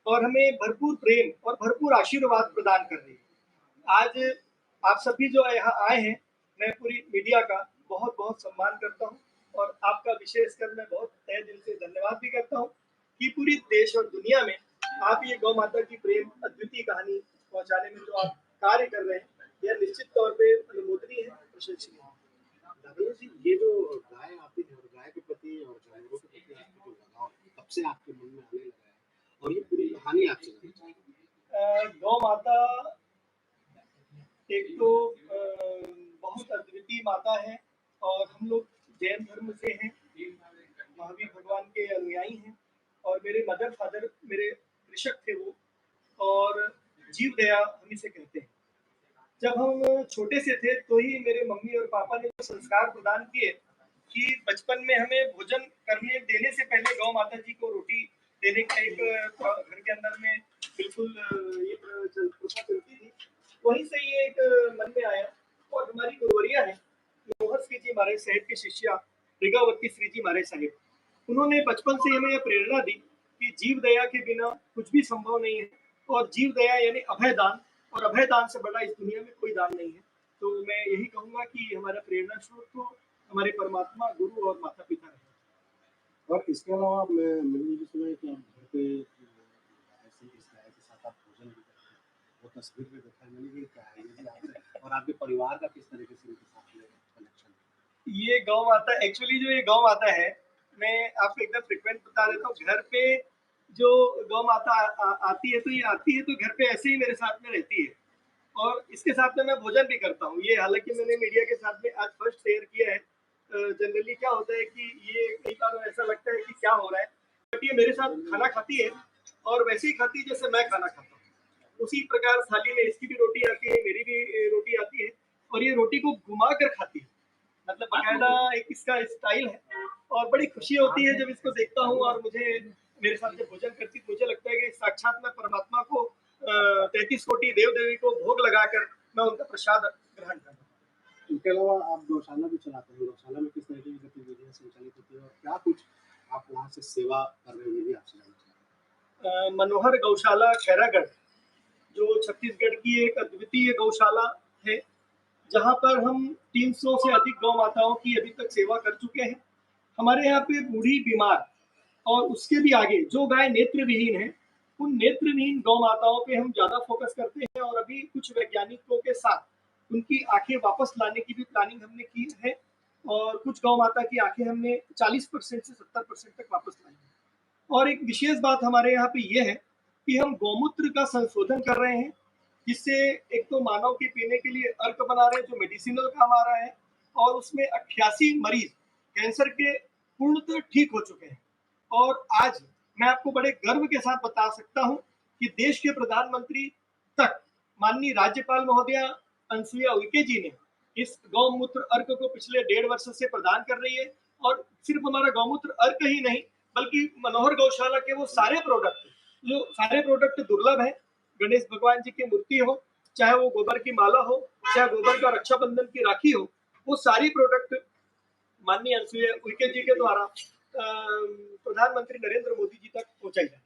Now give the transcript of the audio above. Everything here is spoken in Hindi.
और हमें भरपूर प्रेम और भरपूर आशीर्वाद प्रदान कर रही है। आज आप सभी जो यहाँ आए हैं, मैं पूरी मीडिया का बहुत बहुत सम्मान करता हूँ और आपका विशेषकर मैं बहुत तहे दिल से धन्यवाद भी करता हूँ कि पूरी देश और दुनिया में आप ये गौ माता की प्रेम अद्वितीय कहानी पहुंचाने में जो आप कार्य कर रहे हैं, यह निश्चित तौर पे अनुमोदनीय है, प्रशंसनीय है। दादा जी, ये जो गाय आती है और गाय के प्रति और जानवरों के प्रति आपका जो लगाव है, कब से आपके मन में आने लगा है और ये पूरी कहानी आपसे जानना चाहिए। गौ माता एक तो बहुत अद्वितीय माता है और हम लोग जैन धर्म से हैं, महावीर भगवान के अनुयायी हैं और मेरे मदर फादर मेरे कृषक थे वो, और जीव दया हम इसे कहते हैं। जब हम छोटे से थे तो ही मेरे मम्मी और पापा ने जो संस्कार प्रदान किए कि बचपन में हमें भोजन करने देने से पहले गौ माता जी को रोटी देने का एक घर के अंदर में बिल्कुल ये प्रथा चलती थी। वहीं से ये एक मन में आया और हमारी गुरुवरिया है मनोहर श्री जी महाराज साहिब की शिष्या मृगावती श्री जी महाराज साहिब, उन्होंने बचपन से हमें यह प्रेरणा दी कि जीव दया के बिना कुछ भी संभव नहीं है और जीव दया यानी अभय दान, और अभय दान से बड़ा इस दुनिया में कोई दान नहीं है। तो मैं यही कहूंगा कि हमारा प्रेरणा स्रोत तो हमारे परमात्मा गुरु और माता पिता रहे। और इसके अलावा मैंने ये भी सुना है कि आप घर पे ऐसे इस गाय के साथ आप भोजन भी करते हैं, वो तस्वीर में देखा है मैंने, ये क्या है, ये भी आपसे और आपके परिवार का किस तरीके से इनके साथ ये कनेक्शन है? ये गौ माता एक्चुअली जो ये गौ माता है, मैं आपको एकदम फ्रिक्वेंट बता देता हूँ। घर पे जो गौ माता आती है तो ये आती है तो घर पे ऐसे ही मेरे साथ में रहती है और इसके साथ में मैं भोजन भी करता हूँ। ये हालांकि मैंने मीडिया के साथ में आज फर्स्ट शेयर किया है। जनरली क्या होता है कि ये कई बार ऐसा लगता है कि क्या हो रहा है, बट ये मेरे साथ खाना खाती है और वैसे ही खाती है जैसे मैं खाना खाता हूँ। उसी प्रकार थाली में इसकी भी रोटी आती है, मेरी भी रोटी आती है और ये रोटी को घुमा कर खाती है, मतलब बकायदा एक इसका स्टाइल है। और बड़ी खुशी होती है जब इसको देखता हूँ और मुझे मेरे साथ जब भोजन करती मुझे लगता है कि साक्षात मैं परमात्मा को 33 कोटि देव देवी को भोग लगाकर मैं उनका प्रसाद ग्रहण कर रहा हूँ। इनके अलावा आप गौशाला भी चलाते हैं, गौशाला में किस तरीके की गतिविधियां संचालित होती है और क्या कुछ आप वहाँ से सेवा कर रहे हो, ये भी आपसे जानना चाहते हैं। मनोहर गौशाला खैरागढ़ जो छत्तीसगढ़ की एक अद्वितीय गौशाला है, जहाँ पर हम 300 से अधिक गौ माताओं की अभी तक सेवा कर चुके हैं। हमारे यहाँ पे बूढ़ी बीमार और उसके भी आगे जो गाय नेत्र विहीन है, उन नेत्र विहीन गौ माताओं पे हम ज्यादा फोकस करते हैं और अभी कुछ वैज्ञानिकों के साथ उनकी आंखें वापस लाने की भी प्लानिंग हमने की है और कुछ गौ माता की आंखें हमने 40% से 70% तक वापस लाई है। और एक विशेष बात हमारे यहाँ पे ये है कि हम गौमूत्र का संशोधन कर रहे हैं, जिससे एक तो मानव के पीने के लिए अर्क बना रहे हैं जो मेडिसिनल काम आ रहा है, और उसमें 88 मरीज कैंसर के पूर्णतः ठीक हो चुके हैं। और आज मैं आपको बड़े गर्व के साथ बता सकता हूं कि देश के प्रधानमंत्री तक माननीय राज्यपाल महोदया अनसुईया उइके जी ने इस गौमूत्र अर्क को पिछले 1.5 वर्ष से प्रदान कर रही है। और सिर्फ हमारा गौमूत्र अर्क ही नहीं बल्कि मनोहर गौशाला के वो सारे प्रोडक्ट, जो सारे प्रोडक्ट दुर्लभ है, गणेश भगवान जी की मूर्ति हो, चाहे वो गोबर की माला हो, चाहे गोबर का रक्षाबंधन की राखी हो, वो सारी प्रोडक्ट माननीय अनसुईया उइके जी के द्वारा प्रधानमंत्री नरेंद्र मोदी जी तक पहुंचाई जाए।